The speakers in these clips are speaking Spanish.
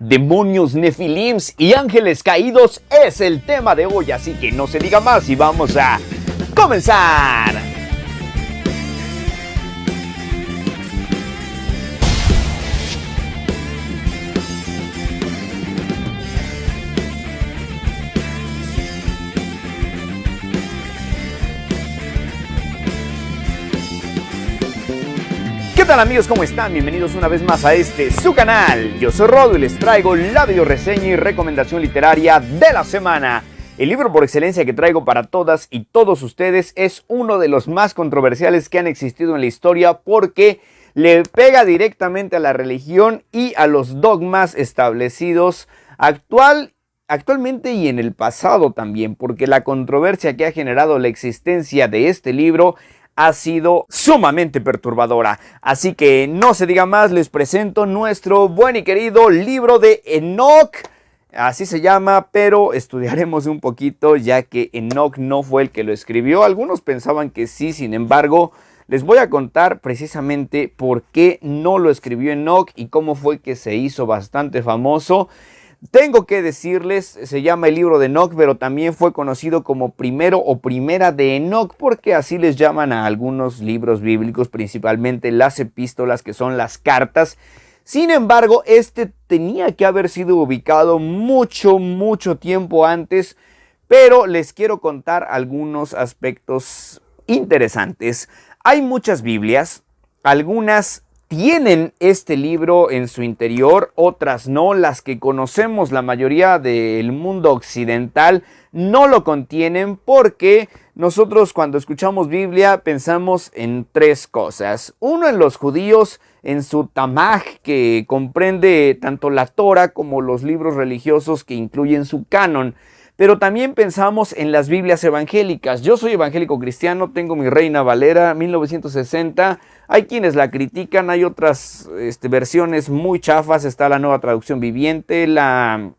Demonios, nefilims y ángeles caídos es el tema de hoy, así que no se diga más y vamos a comenzar. ¿Qué tal amigos? ¿Cómo están? Bienvenidos una vez más a su canal. Yo soy Rodo y les traigo la video reseña y recomendación literaria de la semana. El libro por excelencia que traigo para todas y todos ustedes es uno de los más controversiales que han existido en la historia porque le pega directamente a la religión y a los dogmas establecidos actualmente y en el pasado también, porque la controversia que ha generado la existencia de este libro ha sido sumamente perturbadora. Así que no se diga más, les presento nuestro buen y querido libro de Enoch. Así se llama, pero estudiaremos un poquito ya que Enoch no fue el que lo escribió. Algunos pensaban que sí, sin embargo, les voy a contar precisamente por qué no lo escribió Enoch y cómo fue que se hizo bastante famoso. Tengo que decirles, se llama el libro de Enoch, pero también fue conocido como primero o primera de Enoch, porque así les llaman a algunos libros bíblicos, principalmente las epístolas, que son las cartas. Sin embargo, este tenía que haber sido ubicado mucho tiempo antes, pero les quiero contar algunos aspectos interesantes. Hay muchas Biblias, algunas tienen este libro en su interior, otras no. Las que conocemos, la mayoría del mundo occidental, no lo contienen porque nosotros cuando escuchamos Biblia pensamos en tres cosas. Uno, en los judíos, en su Tanaj, que comprende tanto la Torah como los libros religiosos que incluyen su canon. Pero también pensamos en las Biblias evangélicas. Yo soy evangélico cristiano, tengo mi Reina Valera 1960. Hay quienes la critican, hay otras versiones muy chafas. Está la Nueva Traducción Viviente, la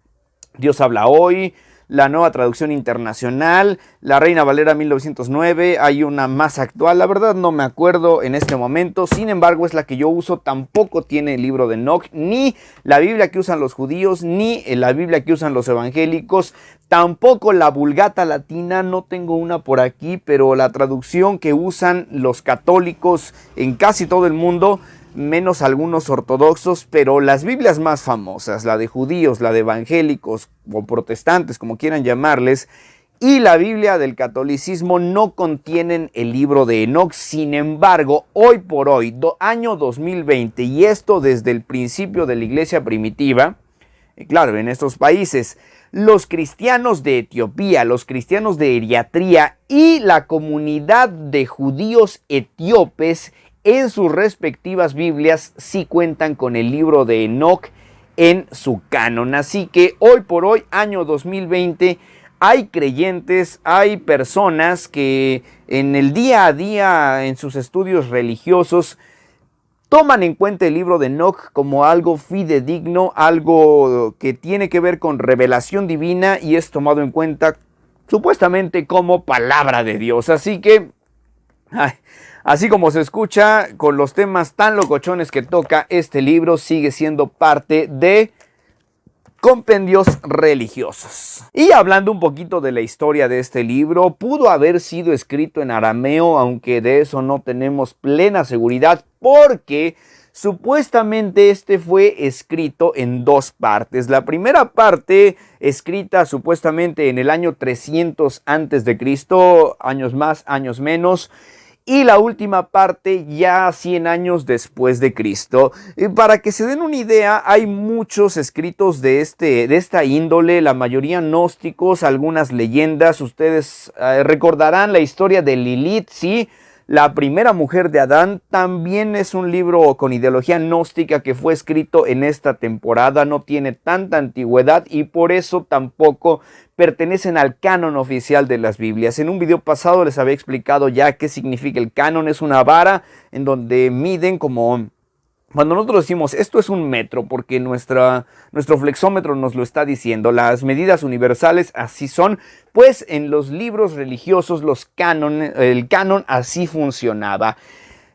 Dios habla hoy, la Nueva Traducción Internacional, la Reina Valera 1909, hay una más actual, la verdad no me acuerdo en este momento, sin embargo es la que yo uso. Tampoco tiene el libro de Enoch, ni la Biblia que usan los judíos, ni la Biblia que usan los evangélicos, tampoco la Vulgata Latina, no tengo una por aquí, pero la traducción que usan los católicos en casi todo el mundo, menos algunos ortodoxos, pero las Biblias más famosas, la de judíos, la de evangélicos o protestantes, como quieran llamarles, y la Biblia del catolicismo no contienen el libro de Enoch. Sin embargo, hoy por hoy, año 2020, y esto desde el principio de la iglesia primitiva, claro, en estos países, los cristianos de Etiopía, los cristianos de Eritrea y la comunidad de judíos etíopes en sus respectivas Biblias sí cuentan con el libro de Enoch en su canon. Así que hoy por hoy, año 2020, hay creyentes, hay personas que en el día a día, en sus estudios religiosos, toman en cuenta el libro de Enoch como algo fidedigno, algo que tiene que ver con revelación divina y es tomado en cuenta supuestamente como palabra de Dios. Así que, así como se escucha, con los temas tan locochones que toca este libro, sigue siendo parte de compendios religiosos. Y hablando un poquito de la historia de este libro, pudo haber sido escrito en arameo, aunque de eso no tenemos plena seguridad, porque supuestamente este fue escrito en dos partes. La primera parte, escrita supuestamente en el año 300 antes de Cristo, años más, años menos, y la última parte ya 100 años después de Cristo. Para que se den una idea, hay muchos escritos de esta índole, la mayoría gnósticos, algunas leyendas. Ustedes recordarán la historia de Lilith, ¿sí? La primera mujer de Adán. También es un libro con ideología gnóstica que fue escrito en esta temporada, no tiene tanta antigüedad y por eso tampoco pertenecen al canon oficial de las Biblias. En un video pasado les había explicado ya qué significa el canon. Es una vara en donde miden como Cuando nosotros decimos esto es un metro, porque nuestro flexómetro nos lo está diciendo, las medidas universales así son, pues en los libros religiosos, el canon así funcionaba.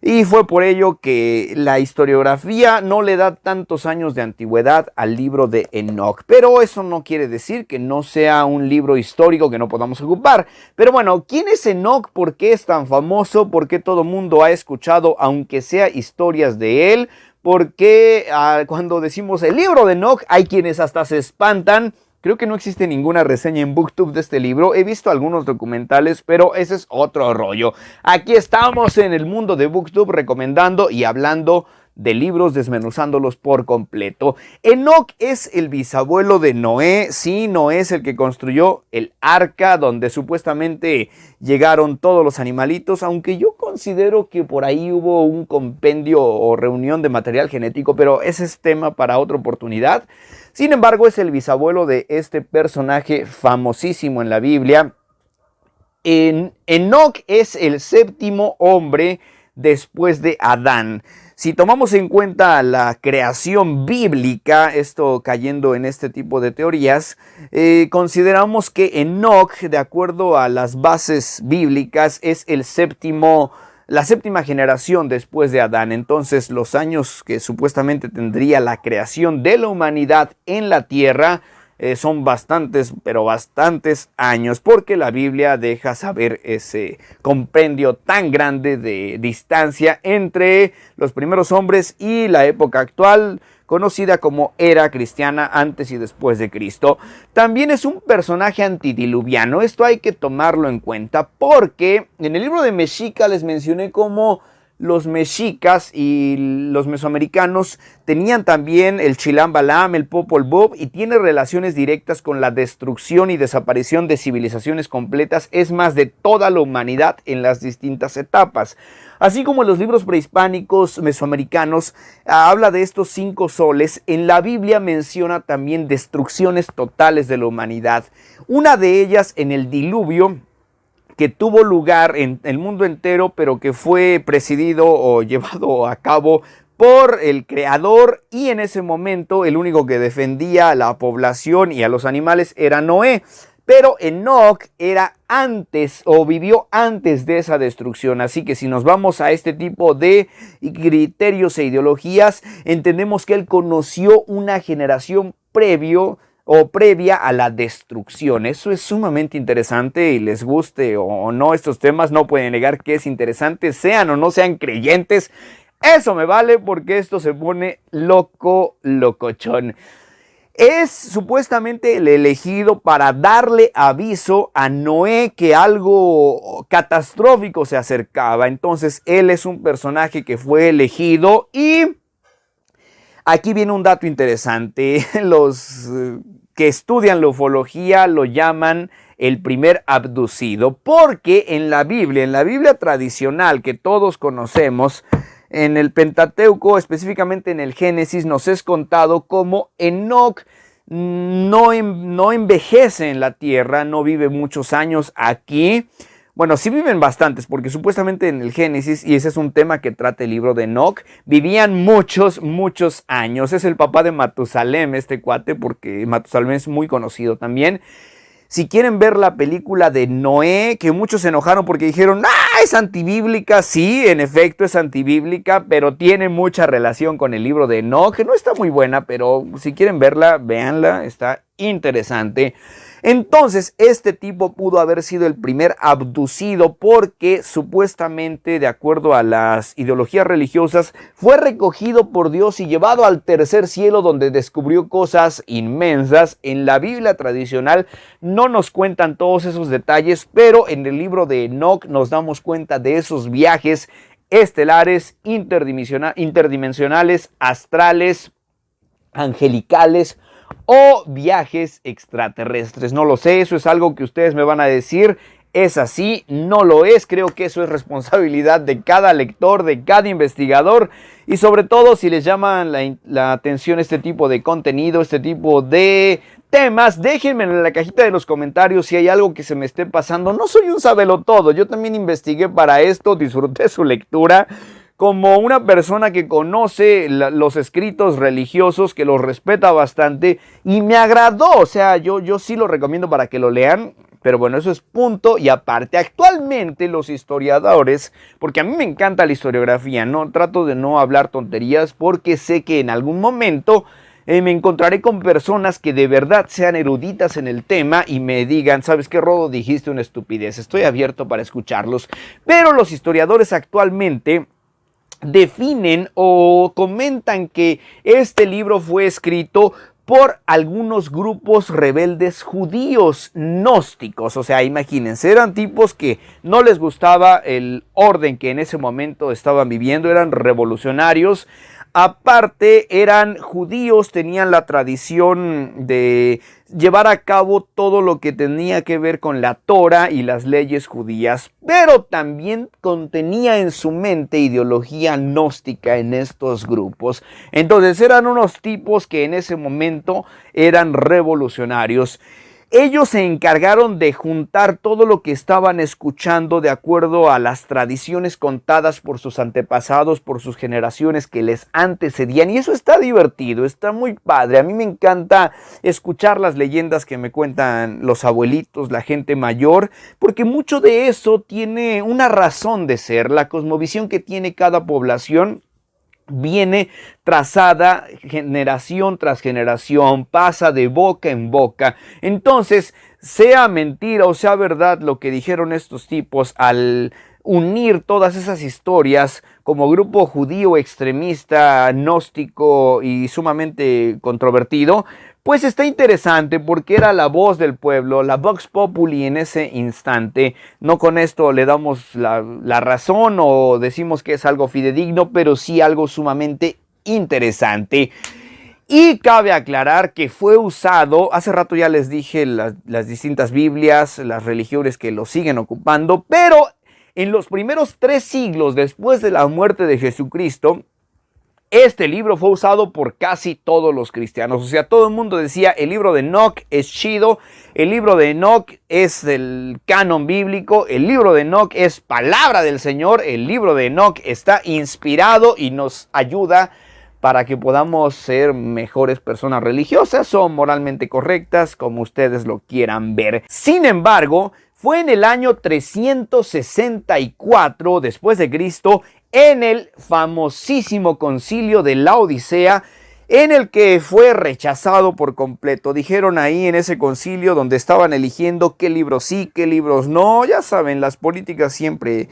Y fue por ello que la historiografía no le da tantos años de antigüedad al libro de Enoc. Pero eso no quiere decir que no sea un libro histórico que no podamos ocupar. Pero bueno, ¿quién es Enoc? ¿Por qué es tan famoso? ¿Por qué todo mundo ha escuchado, aunque sea historias de él? ¿Por qué cuando decimos el libro de Enoc hay quienes hasta se espantan? Creo que no existe ninguna reseña en BookTube de este libro. He visto algunos documentales, pero ese es otro rollo. Aquí estamos en el mundo de BookTube recomendando y hablando de libros, desmenuzándolos por completo. Enoc es el bisabuelo de Noé. Sí, Noé es el que construyó el arca donde supuestamente llegaron todos los animalitos, aunque yo considero que por ahí hubo un compendio o reunión de material genético, pero ese es tema para otra oportunidad. Sin embargo, es el bisabuelo de este personaje famosísimo en la Biblia. Enoc es el séptimo hombre después de Adán. Si tomamos en cuenta la creación bíblica, esto cayendo en este tipo de teorías, consideramos que Enoc, de acuerdo a las bases bíblicas, es la séptima generación después de Adán. Entonces, los años que supuestamente tendría la creación de la humanidad en la tierra son bastantes, pero bastantes años, porque la Biblia deja saber ese compendio tan grande de distancia entre los primeros hombres y la época actual, conocida como era cristiana, antes y después de Cristo. También es un personaje antidiluviano. Esto hay que tomarlo en cuenta porque en el libro de Mexica les mencioné cómo los mexicas y los mesoamericanos tenían también el Chilam Balam, el Popol Vuh, y tiene relaciones directas con la destrucción y desaparición de civilizaciones completas, es más, de toda la humanidad en las distintas etapas. Así como en los libros prehispánicos mesoamericanos habla de estos 5 soles, en la Biblia menciona también destrucciones totales de la humanidad. Una de ellas en el diluvio, que tuvo lugar en el mundo entero, pero que fue presidido o llevado a cabo por el creador, y en ese momento el único que defendía a la población y a los animales era Noé. Pero Enoc era antes o vivió antes de esa destrucción. Así que si nos vamos a este tipo de criterios e ideologías, entendemos que él conoció una generación previa a la destrucción. Eso es sumamente interesante, y les guste o no estos temas, no pueden negar que es interesante, sean o no sean creyentes. Eso me vale, porque esto se pone locochón. Es supuestamente el elegido para darle aviso a Noé que algo catastrófico se acercaba. Entonces él es un personaje que fue elegido, y aquí viene un dato interesante. Los que estudian la ufología lo llaman el primer abducido, porque en la Biblia tradicional que todos conocemos, en el Pentateuco, específicamente en el Génesis, nos es contado cómo Enoc no envejece en la tierra, no vive muchos años aquí. Bueno, sí viven bastantes, porque supuestamente en el Génesis, y ese es un tema que trata el libro de Enoc, vivían muchos años. Es el papá de Matusalem, este cuate, porque Matusalem es muy conocido también. Si quieren ver la película de Noé, que muchos se enojaron porque dijeron, es antibíblica. Sí, en efecto es antibíblica, pero tiene mucha relación con el libro de Enoc, que no está muy buena, pero si quieren verla, véanla, está interesante. Entonces, este tipo pudo haber sido el primer abducido porque supuestamente, de acuerdo a las ideologías religiosas, fue recogido por Dios y llevado al tercer cielo, donde descubrió cosas inmensas. En la Biblia tradicional no nos cuentan todos esos detalles, pero en el libro de Enoc nos damos cuenta de esos viajes estelares, interdimensionales, astrales, angelicales, o viajes extraterrestres. No lo sé, eso es algo que ustedes me van a decir. ¿Es así? ¿No lo es? Creo que eso es responsabilidad de cada lector, de cada investigador, y sobre todo si les llaman la atención este tipo de contenido, este tipo de temas, déjenme en la cajita de los comentarios si hay algo que se me esté pasando. No soy un sabelotodo, yo también investigué para esto, disfruté su lectura como una persona que conoce los escritos religiosos, que los respeta bastante, y me agradó. O sea, yo sí lo recomiendo para que lo lean. Pero bueno, eso es punto y aparte. Actualmente los historiadores, porque a mí me encanta la historiografía, no trato de no hablar tonterías porque sé que en algún momento me encontraré con personas que de verdad sean eruditas en el tema y me digan, ¿sabes qué, Rodo? Dijiste una estupidez. Estoy abierto para escucharlos. Pero los historiadores actualmente definen o comentan que este libro fue escrito por algunos grupos rebeldes judíos gnósticos. O sea, imagínense, eran tipos que no les gustaba el orden que en ese momento estaban viviendo, eran revolucionarios. Aparte, eran judíos, tenían la tradición de llevar a cabo todo lo que tenía que ver con la Torah y las leyes judías, pero también contenía en su mente ideología gnóstica en estos grupos. Entonces eran unos tipos que en ese momento eran revolucionarios. Ellos se encargaron de juntar todo lo que estaban escuchando de acuerdo a las tradiciones contadas por sus antepasados, por sus generaciones que les antecedían. Y eso está divertido, está muy padre. A mí me encanta escuchar las leyendas que me cuentan los abuelitos, la gente mayor, porque mucho de eso tiene una razón de ser. La cosmovisión que tiene cada población viene trazada generación tras generación, pasa de boca en boca. Entonces, sea mentira o sea verdad lo que dijeron estos tipos al unir todas esas historias como grupo judío extremista, gnóstico y sumamente controvertido, pues está interesante porque era la voz del pueblo, la Vox Populi en ese instante. No con esto le damos la razón o decimos que es algo fidedigno, pero sí algo sumamente interesante. Y cabe aclarar que fue usado, hace rato ya les dije las distintas Biblias, las religiones que lo siguen ocupando, pero en los primeros 3 siglos después de la muerte de Jesucristo, este libro fue usado por casi todos los cristianos. O sea, todo el mundo decía, el libro de Enoch es chido, el libro de Enoch es el canon bíblico, el libro de Enoch es palabra del Señor, el libro de Enoch está inspirado y nos ayuda para que podamos ser mejores personas religiosas o moralmente correctas, como ustedes lo quieran ver. Sin embargo, fue en el año 364 después de Cristo, en el famosísimo concilio de la Odisea, en el que fue rechazado por completo. Dijeron ahí en ese concilio donde estaban eligiendo qué libros sí, qué libros no. Ya saben, las políticas siempre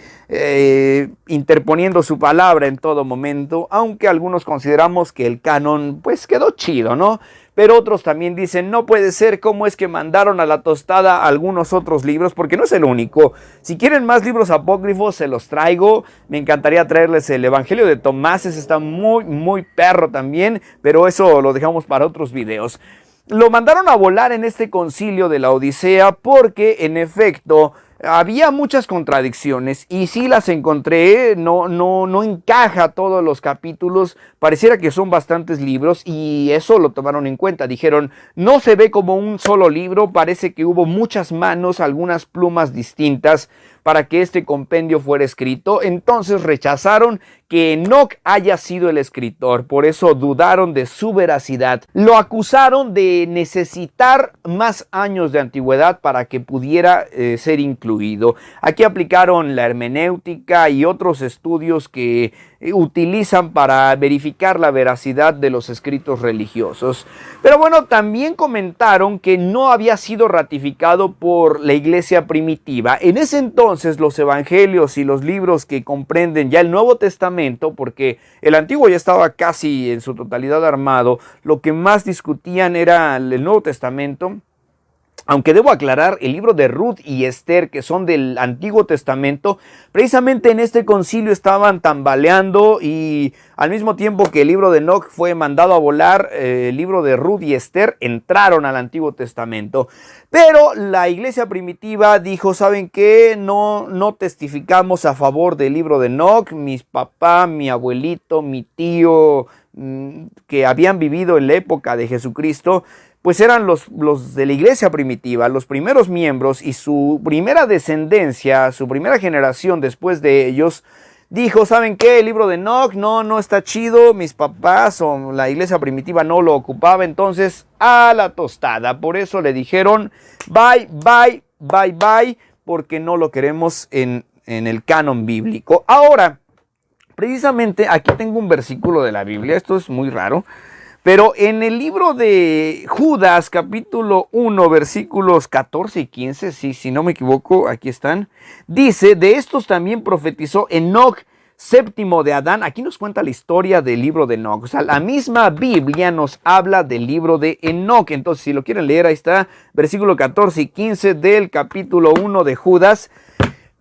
interponiendo su palabra en todo momento, aunque algunos consideramos que el canon pues quedó chido, ¿no? Pero otros también dicen, no puede ser, ¿cómo es que mandaron a la tostada algunos otros libros? Porque no es el único. Si quieren más libros apócrifos, se los traigo. Me encantaría traerles el Evangelio de Tomás, ese está muy perro también, pero eso lo dejamos para otros videos. Lo mandaron a volar en este concilio de la Odisea porque, en efecto, había muchas contradicciones y sí las encontré, no encaja todos los capítulos, pareciera que son bastantes libros y eso lo tomaron en cuenta. Dijeron, no se ve como un solo libro, parece que hubo muchas manos, algunas plumas distintas para que este compendio fuera escrito. Entonces rechazaron que Enoch haya sido el escritor, por eso dudaron de su veracidad. Lo acusaron de necesitar más años de antigüedad para que pudiera ser incluido. Aquí aplicaron la hermenéutica y otros estudios que utilizan para verificar la veracidad de los escritos religiosos. Pero bueno, también comentaron que no había sido ratificado por la iglesia primitiva. En ese entonces los evangelios y los libros que comprenden ya el Nuevo Testamento, porque el Antiguo ya estaba casi en su totalidad armado, lo que más discutían era el Nuevo Testamento. Aunque debo aclarar, el libro de Ruth y Esther, que son del Antiguo Testamento, precisamente en este concilio estaban tambaleando y al mismo tiempo que el libro de Enoch fue mandado a volar, el libro de Ruth y Esther entraron al Antiguo Testamento. Pero la iglesia primitiva dijo, ¿saben qué? No testificamos a favor del libro de Enoch. Mis papá, mi abuelito, mi tío, que habían vivido en la época de Jesucristo, pues eran los de la iglesia primitiva, los primeros miembros, y su primera descendencia, su primera generación después de ellos, dijo, ¿saben qué? El libro de Enoch no está chido, mis papás o la iglesia primitiva no lo ocupaba, entonces a la tostada. Por eso le dijeron, bye, bye bye, porque no lo queremos en el canon bíblico. Ahora, precisamente aquí tengo un versículo de la Biblia, esto es muy raro, pero en el libro de Judas, capítulo 1, versículos 14 y 15, si no me equivoco, aquí están, dice, de estos también profetizó Enoc, séptimo de Adán. Aquí nos cuenta la historia del libro de Enoc. O sea, la misma Biblia nos habla del libro de Enoc. Entonces, si lo quieren leer, ahí está, versículo 14 y 15 del capítulo 1 de Judas.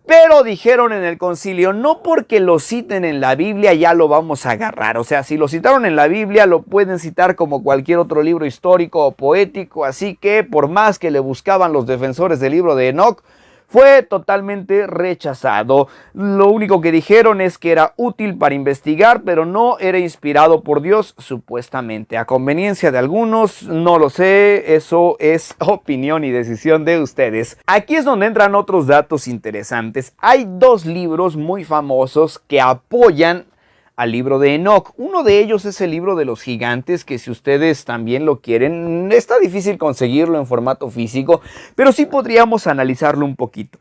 Pero dijeron en el concilio, no porque lo citen en la Biblia ya lo vamos a agarrar. O sea, si lo citaron en la Biblia, lo pueden citar como cualquier otro libro histórico o poético. Así que, por más que le buscaban los defensores del libro de Enoc, fue totalmente rechazado. Lo único que dijeron es que era útil para investigar, pero no era inspirado por Dios, supuestamente. A conveniencia de algunos, no lo sé, eso es opinión y decisión de ustedes. Aquí es donde entran otros datos interesantes. Hay dos libros muy famosos que apoyan al libro de Enoc. Uno de ellos es el libro de los gigantes, que si ustedes también lo quieren, está difícil conseguirlo en formato físico, pero sí podríamos analizarlo un poquito.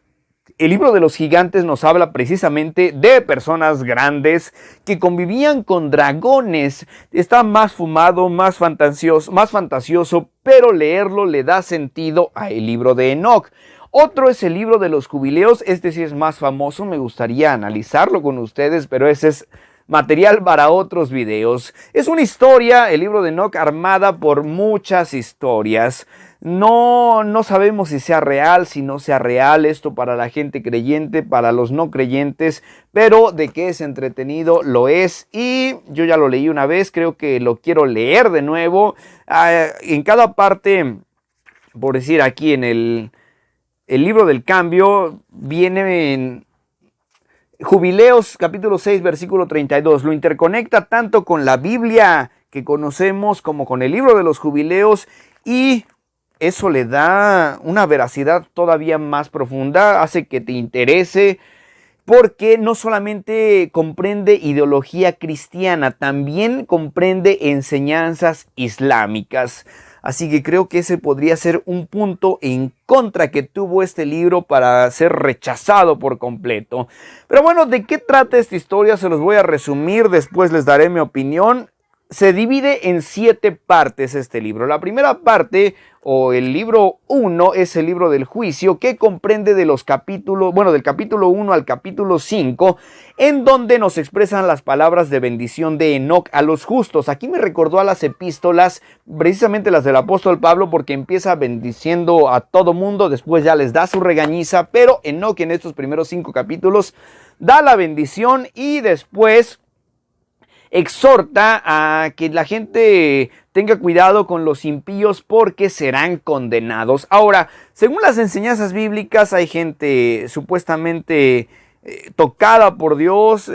El libro de los gigantes nos habla precisamente de personas grandes que convivían con dragones. Está más fumado, más fantasioso, pero leerlo le da sentido al libro de Enoc. Otro es el libro de los jubileos. Este sí es más famoso, me gustaría analizarlo con ustedes, pero ese es material para otros videos. Es una historia, el libro de Enoc, armada por muchas historias. No sabemos si sea real, si no sea real, esto para la gente creyente, para los no creyentes, pero de que es entretenido, lo es. Y yo ya lo leí una vez, creo que lo quiero leer de nuevo. En cada parte, por decir aquí en el libro del cambio, viene en Jubileos, capítulo 6, versículo 32. Lo interconecta tanto con la Biblia que conocemos como con el libro de los jubileos, y eso le da una veracidad todavía más profunda, hace que te interese, porque no solamente comprende ideología cristiana, también comprende enseñanzas islámicas. Así que creo que ese podría ser un punto en contra que tuvo este libro para ser rechazado por completo. Pero bueno, ¿de qué trata esta historia? Se los voy a resumir, después les daré mi opinión. Se divide en 7 partes este libro. La primera parte, o el libro 1, es el libro del juicio, que comprende de los capítulos, del capítulo 1 al capítulo 5, en donde nos expresan las palabras de bendición de Enoc a los justos. Aquí me recordó a las epístolas, precisamente las del apóstol Pablo, porque empieza bendiciendo a todo mundo, después ya les da su regañiza, pero Enoc en estos primeros 5 capítulos da la bendición y después exhorta a que la gente tenga cuidado con los impíos porque serán condenados. Ahora, según las enseñanzas bíblicas, hay gente supuestamente tocada por Dios,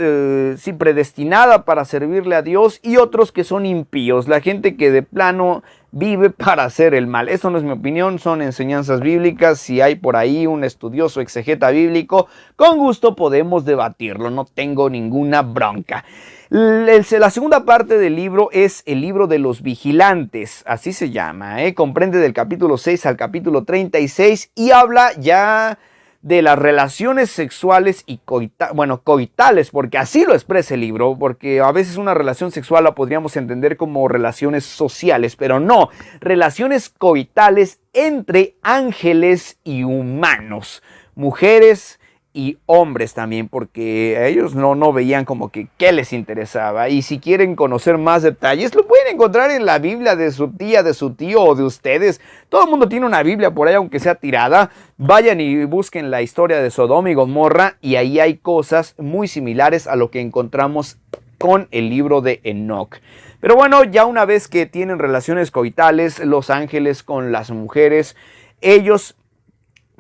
sí, predestinada para servirle a Dios, y otros que son impíos, la gente que de plano vive para hacer el mal. Eso no es mi opinión, son enseñanzas bíblicas. Si hay por ahí un estudioso exegeta bíblico, con gusto podemos debatirlo, no tengo ninguna bronca. La segunda parte del libro es el libro de los vigilantes, así se llama, comprende del capítulo 6 al capítulo 36 y habla ya de las relaciones sexuales y coitales, porque así lo expresa el libro, porque a veces una relación sexual la podríamos entender como relaciones sociales, pero no, relaciones coitales entre ángeles y humanos, mujeres y hombres también, porque a ellos no veían como que qué les interesaba. Y si quieren conocer más detalles, lo pueden encontrar en la Biblia de su tía, de su tío o de ustedes. Todo el mundo tiene una Biblia por ahí, aunque sea tirada. Vayan y busquen la historia de Sodoma y Gomorra, y ahí hay cosas muy similares a lo que encontramos con el libro de Enoc. Pero bueno, ya una vez que tienen relaciones coitales, los ángeles con las mujeres, ellos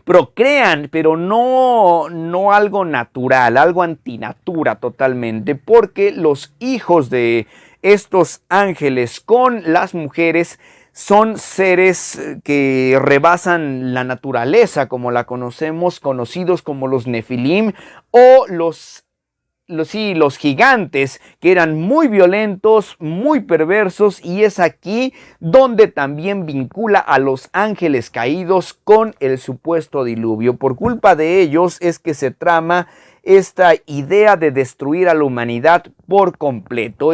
procrean, pero no algo natural, algo antinatura totalmente, porque los hijos de estos ángeles con las mujeres son seres que rebasan la naturaleza como la conocemos, conocidos como los Nefilim o los los gigantes, que eran muy violentos, muy perversos, y es aquí donde también vincula a los ángeles caídos con el supuesto diluvio. Por culpa de ellos es que se trama esta idea de destruir a la humanidad por completo.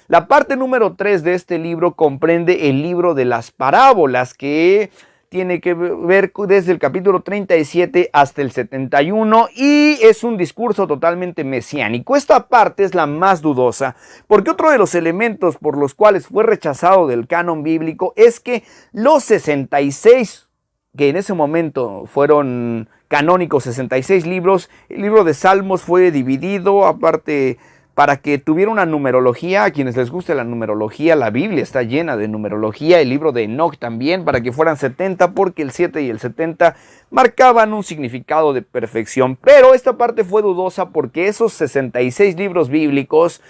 La parte número 3 de este libro comprende el libro de las parábolas, que tiene que ver desde el capítulo 37 hasta el 71 y es un discurso totalmente mesiánico. Esta parte es la más dudosa, porque otro de los elementos por los cuales fue rechazado del canon bíblico es que los 66, que en ese momento fueron canónicos 66 libros, el libro de Salmos fue dividido aparte para que tuviera una numerología. A quienes les guste la numerología, la Biblia está llena de numerología, el libro de Enoch también, para que fueran 70, porque el 7 y el 70 marcaban un significado de perfección. Pero esta parte fue dudosa porque esos 66 libros bíblicos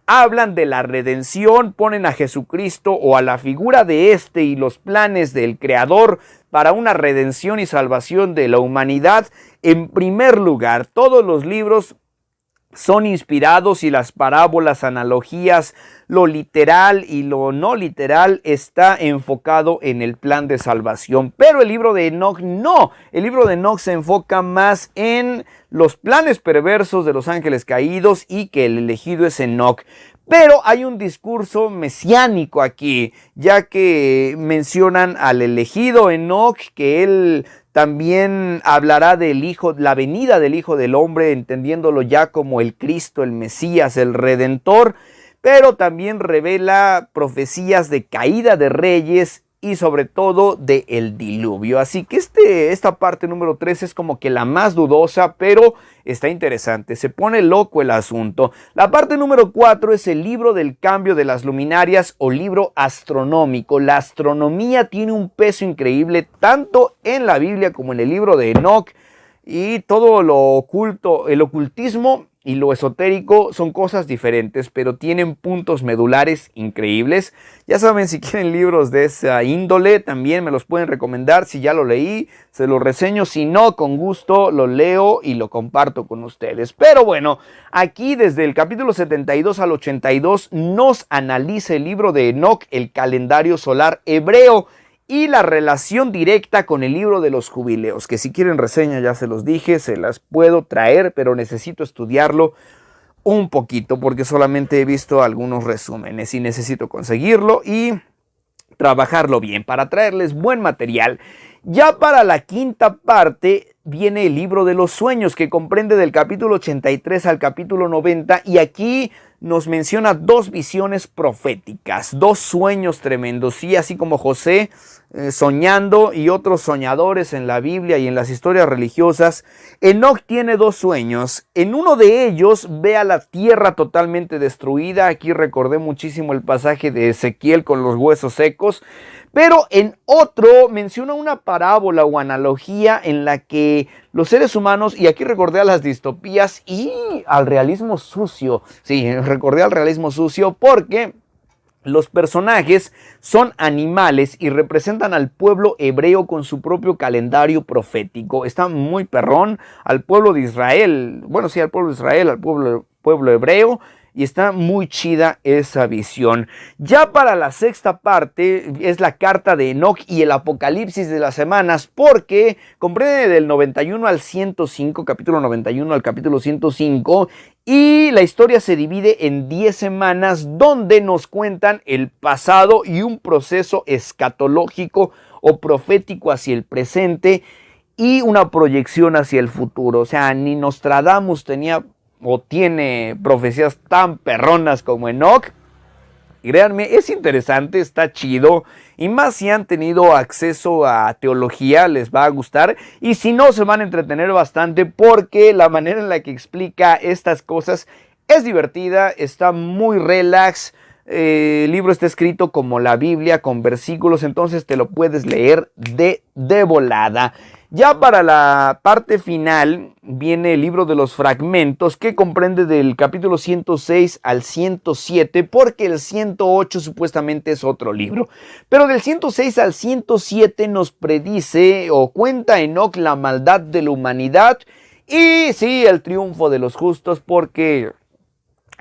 hablan de la redención, ponen a Jesucristo o a la figura de este y los planes del Creador para una redención y salvación de la humanidad en primer lugar. Todos los libros son inspirados y las parábolas, analogías, lo literal y lo no literal está enfocado en el plan de salvación. Pero el libro de Enoch no. El libro de Enoch se enfoca más en los planes perversos de los ángeles caídos y que el elegido es Enoch. Pero hay un discurso mesiánico aquí, ya que mencionan al elegido Enoch, que él también hablará del Hijo, la venida del Hijo del Hombre, entendiéndolo ya como el Cristo, el Mesías, el Redentor, pero también revela profecías de caída de reyes y sobre todo de el diluvio. Así que esta parte número 3 es como que la más dudosa, pero está interesante. Se pone loco el asunto. La parte número 4 es el libro del cambio de las luminarias o libro astronómico. La astronomía tiene un peso increíble tanto en la Biblia como en el libro de Enoch, y todo lo oculto, el ocultismo y lo esotérico son cosas diferentes, pero tienen puntos medulares increíbles. Ya saben, si quieren libros de esa índole, también me los pueden recomendar. Si ya lo leí, se los reseño. Si no, con gusto lo leo y lo comparto con ustedes. Pero bueno, aquí desde el capítulo 72 al 82 nos analiza el libro de Enoch, el calendario solar hebreo, y la relación directa con el libro de los jubileos, que si quieren reseña, ya se los dije, se las puedo traer, pero necesito estudiarlo un poquito porque solamente he visto algunos resúmenes y necesito conseguirlo y trabajarlo bien para traerles buen material. Ya para la quinta parte viene el libro de los sueños, que comprende del capítulo 83 al capítulo 90, y aquí nos menciona dos visiones proféticas, dos sueños tremendos, sí, así como José soñando y otros soñadores en la Biblia y en las historias religiosas. Enoch tiene dos sueños. En uno de ellos ve a la tierra totalmente destruida. Aquí recordé muchísimo el pasaje de Ezequiel con los huesos secos. Pero en otro menciona una parábola o analogía en la que los seres humanos, y aquí recordé a las distopías y al realismo sucio. Sí, recordé al realismo sucio porque los personajes son animales y representan al pueblo hebreo con su propio calendario profético. Está muy perrón, al pueblo de Israel, bueno, sí, al pueblo de Israel, al pueblo hebreo. Y está muy chida esa visión. Ya para la sexta parte es la carta de Enoch y el apocalipsis de las semanas, porque comprende del 91 al 105, capítulo 91 al capítulo 105, y la historia se divide en 10 semanas donde nos cuentan el pasado y un proceso escatológico o profético hacia el presente y una proyección hacia el futuro. O sea, ni Nostradamus tenía o tiene profecías tan perronas como Enoch. Y créanme, es interesante, está chido, y más si han tenido acceso a teología les va a gustar, y si no se van a entretener bastante porque la manera en la que explica estas cosas es divertida, está muy relax. El libro está escrito como la Biblia, con versículos, entonces te lo puedes leer de volada. Ya para la parte final viene el libro de los fragmentos, que comprende del capítulo 106 al 107, porque el 108 supuestamente es otro libro. Pero del 106 al 107 nos predice o cuenta Enoch la maldad de la humanidad y sí, el triunfo de los justos, porque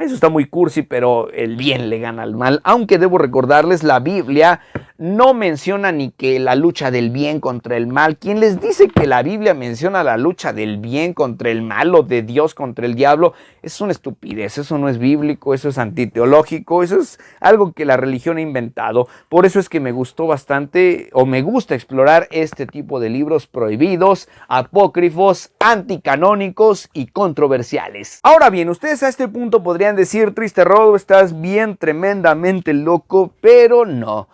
Eso está muy cursi, pero el bien le gana al mal. Aunque debo recordarles, la Biblia no menciona ni que la lucha del bien contra el mal. ¿Quién les dice que la Biblia menciona la lucha del bien contra el mal o de Dios contra el diablo? Eso es una estupidez, eso no es bíblico, eso es antiteológico, eso es algo que la religión ha inventado. Por eso es que me gustó bastante, o me gusta explorar este tipo de libros prohibidos, apócrifos, anticanónicos y controversiales. Ahora bien, ustedes a este punto podrían decir: Triste Rodo, estás bien tremendamente loco, pero no.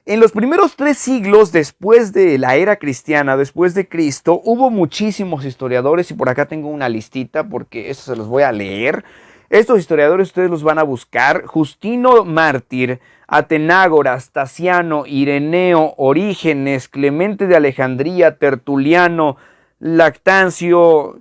En los primeros 3 siglos después de la era cristiana, después de Cristo, hubo muchísimos historiadores, y por acá tengo una listita porque eso se los voy a leer. Estos historiadores ustedes los van a buscar: Justino Mártir, Atenágoras, Tasiano, Ireneo, Orígenes, Clemente de Alejandría, Tertuliano, Lactancio,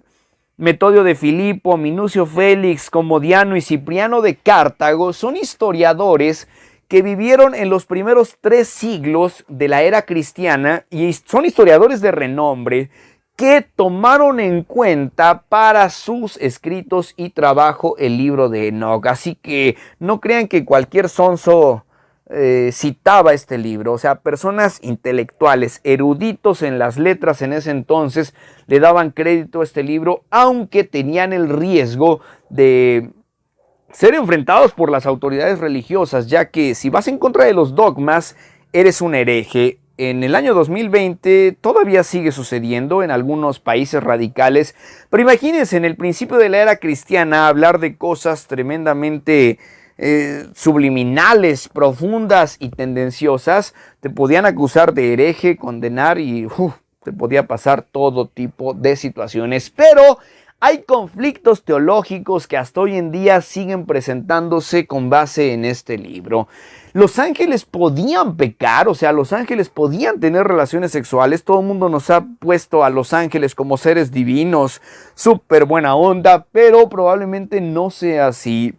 Metodio de Filipo, Minucio Félix, Comodiano y Cipriano de Cartago. Son historiadores que vivieron en los primeros 3 siglos de la era cristiana y son historiadores de renombre que tomaron en cuenta para sus escritos y trabajo el libro de Enoc. Así que no crean que cualquier sonso citaba este libro. O sea, personas intelectuales, eruditos en las letras en ese entonces, le daban crédito a este libro, aunque tenían el riesgo de ser enfrentados por las autoridades religiosas, ya que si vas en contra de los dogmas, eres un hereje. En el año 2020 todavía sigue sucediendo en algunos países radicales, pero imagínense, en el principio de la era cristiana, hablar de cosas tremendamente subliminales, profundas y tendenciosas, te podían acusar de hereje, condenar y te podía pasar todo tipo de situaciones. Pero hay conflictos teológicos que hasta hoy en día siguen presentándose con base en este libro. Los ángeles podían pecar, o sea, los ángeles podían tener relaciones sexuales. Todo el mundo nos ha puesto a los ángeles como seres divinos, súper buena onda, pero probablemente no sea así.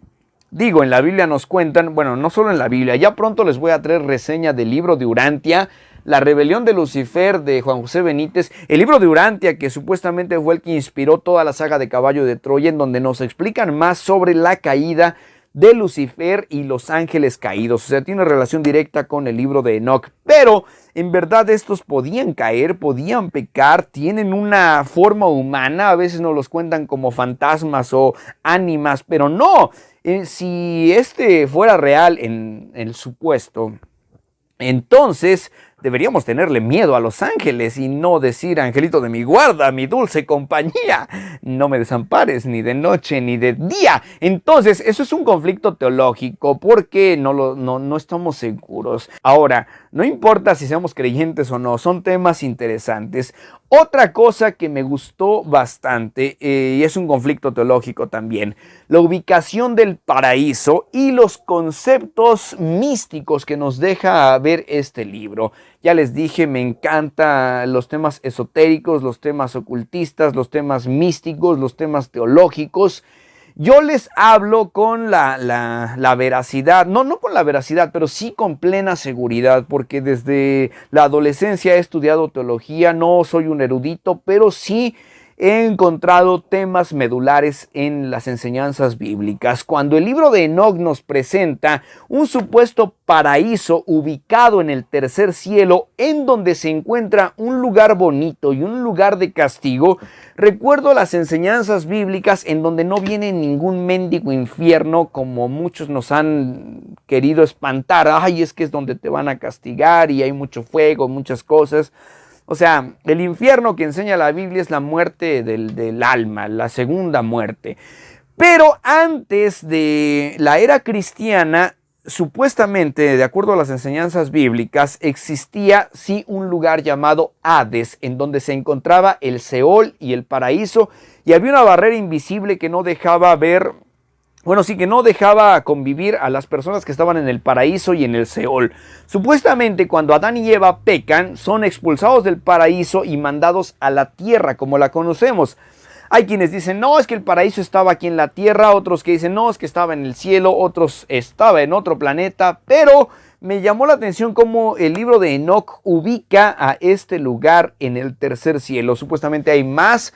Digo, en la Biblia nos cuentan, bueno, no solo en la Biblia, ya pronto les voy a traer reseña del libro de Urantia, La rebelión de Lucifer, de Juan José Benítez. El libro de Urantia, que supuestamente fue el que inspiró toda la saga de Caballo de Troya, en donde nos explican más sobre la caída de Lucifer y los ángeles caídos. O sea, tiene relación directa con el libro de Enoc. Pero en verdad estos podían caer, podían pecar, tienen una forma humana. A veces nos los cuentan como fantasmas o ánimas, pero no. Si este fuera real en el supuesto, entonces deberíamos tenerle miedo a los ángeles y no decir: angelito de mi guarda, mi dulce compañía, no me desampares ni de noche ni de día. Entonces eso es un conflicto teológico porque no estamos seguros. Ahora, no importa si seamos creyentes o no, son temas interesantes. Otra cosa que me gustó bastante, y es un conflicto teológico también, la ubicación del paraíso y los conceptos místicos que nos deja ver este libro. Ya les dije, me encantan los temas esotéricos, los temas ocultistas, los temas místicos, los temas teológicos. Yo les hablo con la veracidad, no con la veracidad, pero sí con plena seguridad, porque desde la adolescencia he estudiado teología. No soy un erudito, pero sí he encontrado temas medulares en las enseñanzas bíblicas. Cuando el libro de Enoc nos presenta un supuesto paraíso ubicado en el tercer cielo, en donde se encuentra un lugar bonito y un lugar de castigo, recuerdo las enseñanzas bíblicas en donde no viene ningún mendigo infierno, como muchos nos han querido espantar. Ay, es que es donde te van a castigar y hay mucho fuego, muchas cosas. O sea, el infierno que enseña la Biblia es la muerte del alma, la segunda muerte. Pero antes de la era cristiana, supuestamente, de acuerdo a las enseñanzas bíblicas, existía sí un lugar llamado Hades, en donde se encontraba el Seol y el paraíso, y había una barrera invisible que no dejaba ver, que no dejaba convivir a las personas que estaban en el paraíso y en el Seol. Supuestamente, cuando Adán y Eva pecan, son expulsados del paraíso y mandados a la tierra como la conocemos. Hay quienes dicen: no, es que el paraíso estaba aquí en la tierra. Otros que dicen: no, es que estaba en el cielo. Otros: estaba en otro planeta. Pero me llamó la atención cómo el libro de Enoc ubica a este lugar en el tercer cielo. Supuestamente hay más,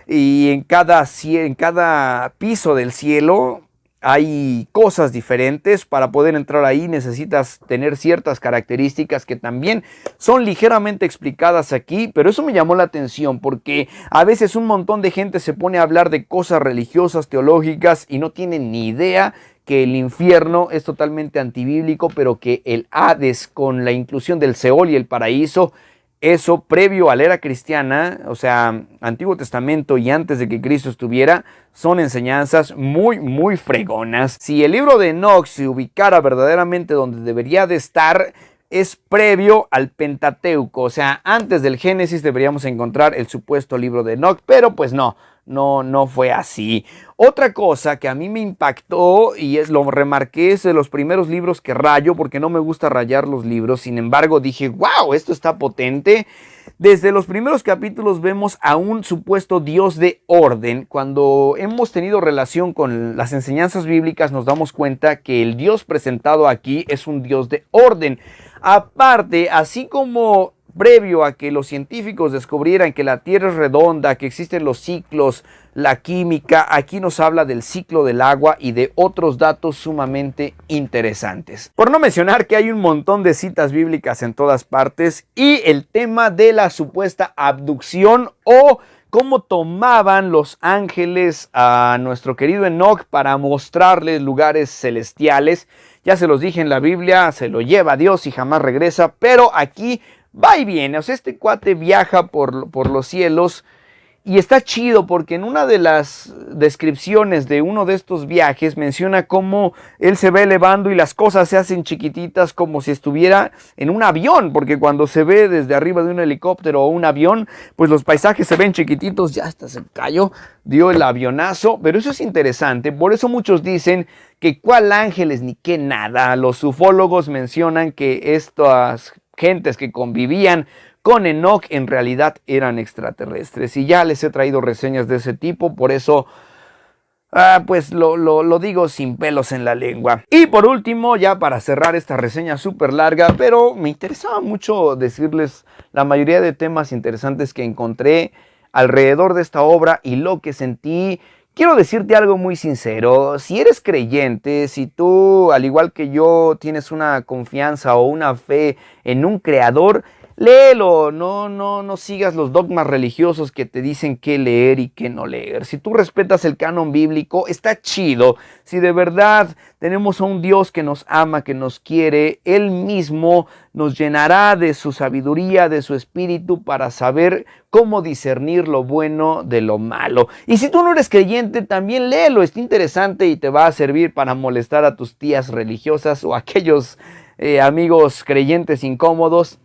y en cada piso del cielo hay cosas diferentes. Para poder entrar ahí necesitas tener ciertas características que también son ligeramente explicadas aquí, pero eso me llamó la atención porque a veces un montón de gente se pone a hablar de cosas religiosas, teológicas y no tienen ni idea que el infierno es totalmente antibíblico, pero que el Hades, con la inclusión del Seol y el paraíso, eso previo a la era cristiana, o sea, Antiguo Testamento y antes de que Cristo estuviera, son enseñanzas muy fregonas. Si el libro de Enoch se ubicara verdaderamente donde debería de estar, es previo al Pentateuco, o sea, antes del Génesis deberíamos encontrar el supuesto libro de Enoch, pero pues no fue así. Otra cosa que a mí me impactó y lo remarqué es de los primeros libros que rayo, porque no me gusta rayar los libros. Sin embargo, dije, wow, esto está potente. Desde los primeros capítulos vemos a un supuesto Dios de orden. Cuando hemos tenido relación con las enseñanzas bíblicas, nos damos cuenta que el Dios presentado aquí es un Dios de orden. Aparte, así como previo a que los científicos descubrieran que la Tierra es redonda, que existen los ciclos, la química, aquí nos habla del ciclo del agua y de otros datos sumamente interesantes. Por no mencionar que hay un montón de citas bíblicas en todas partes y el tema de la supuesta abducción o cómo tomaban los ángeles a nuestro querido Enoch para mostrarles lugares celestiales. Ya se los dije en la Biblia, se lo lleva Dios y jamás regresa, pero aquí va y viene. O sea, este cuate viaja por los cielos y está chido porque en una de las descripciones de uno de estos viajes menciona cómo él se va elevando y las cosas se hacen chiquititas como si estuviera en un avión, porque cuando se ve desde arriba de un helicóptero o un avión, pues los paisajes se ven chiquititos. Ya hasta se cayó, dio el avionazo, pero eso es interesante. Por eso muchos dicen que cuál ángeles ni qué nada. Los ufólogos mencionan que estas gentes que convivían con Enoch en realidad eran extraterrestres, y ya les he traído reseñas de ese tipo, por eso pues lo digo sin pelos en la lengua. Y por último, ya para cerrar esta reseña súper larga, pero me interesaba mucho decirles la mayoría de temas interesantes que encontré alrededor de esta obra y lo que sentí. Quiero decirte algo muy sincero: si eres creyente, si tú, al igual que yo, tienes una confianza o una fe en un creador, léelo, no sigas los dogmas religiosos que te dicen qué leer y qué no leer. Si tú respetas el canon bíblico, está chido. Si de verdad tenemos a un Dios que nos ama, que nos quiere, Él mismo nos llenará de su sabiduría, de su espíritu, para saber cómo discernir lo bueno de lo malo. Y si tú no eres creyente, también léelo, está interesante y te va a servir para molestar a tus tías religiosas o a aquellos amigos creyentes incómodos,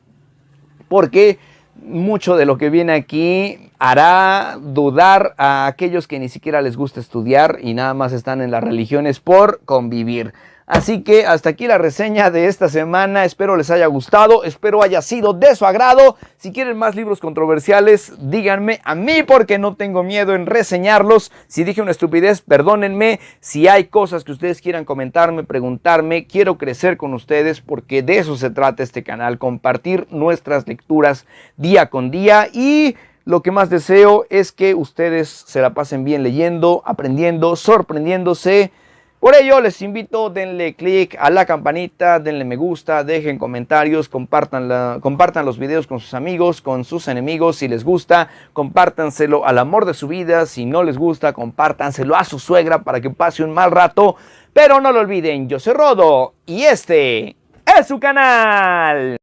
porque mucho de lo que viene aquí hará dudar a aquellos que ni siquiera les gusta estudiar y nada más están en las religiones por convivir. Así que hasta aquí la reseña de esta semana. Espero les haya gustado, espero haya sido de su agrado. Si quieren más libros controversiales, díganme a mí, porque no tengo miedo en reseñarlos. Si dije una estupidez, perdónenme. Si hay cosas que ustedes quieran comentarme, preguntarme, quiero crecer con ustedes, porque de eso se trata este canal: compartir nuestras lecturas día con día. Y lo que más deseo es que ustedes se la pasen bien leyendo, aprendiendo, sorprendiéndose. Por ello les invito, denle click a la campanita, denle me gusta, dejen comentarios, compartan los videos con sus amigos, con sus enemigos. Si les gusta, compártanselo al amor de su vida. Si no les gusta, compártanselo a su suegra para que pase un mal rato. Pero no lo olviden, yo soy Rodo y este es su canal.